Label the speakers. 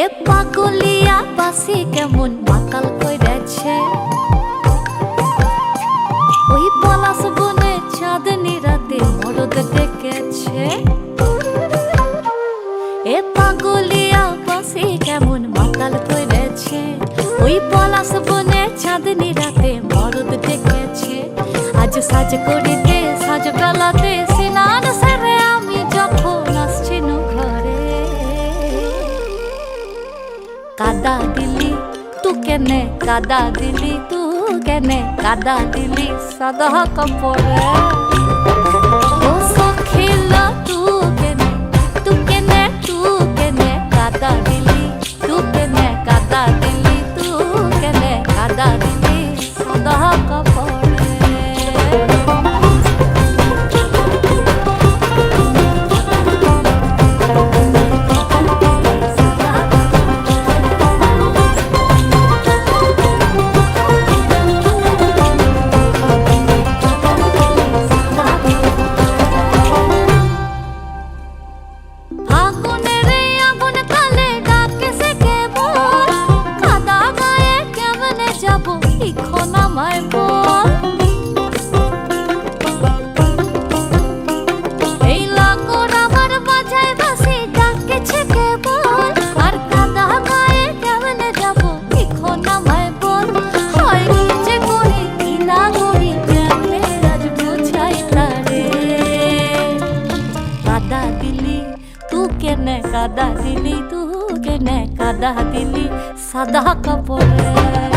Speaker 1: এ পাগলিয়া বাসি কেমন মাতাল কইরেছে, ওই পলাশ বনে চাঁদনি রাতে মরদ ডেকেছে। এ পাগলিয়া বাসি কেমন মাতাল কইরেছে, ওই পলাশ বনে চাঁদনি রাতে মরদ ডেকেছে। আজ সাজ করিতে সাজ বেলাতে সিনান সেরে আমি যখন আসছিনু ঘরে, কাদা দিলি তু কেনে, কাদা দিলি তু কেনে, কাদা দিলি সাদা কাপড়ে। ও সখিল তু কেনে, তু কেনে, তু কেনে কাদা দিলি, তু কেনে কাদা দিলি, তু কেনে কাদা দিলি সাদা কাপড়ে। কাদা দিলি তু কেনে, কাদা দিলি সাদা কাপড়ে।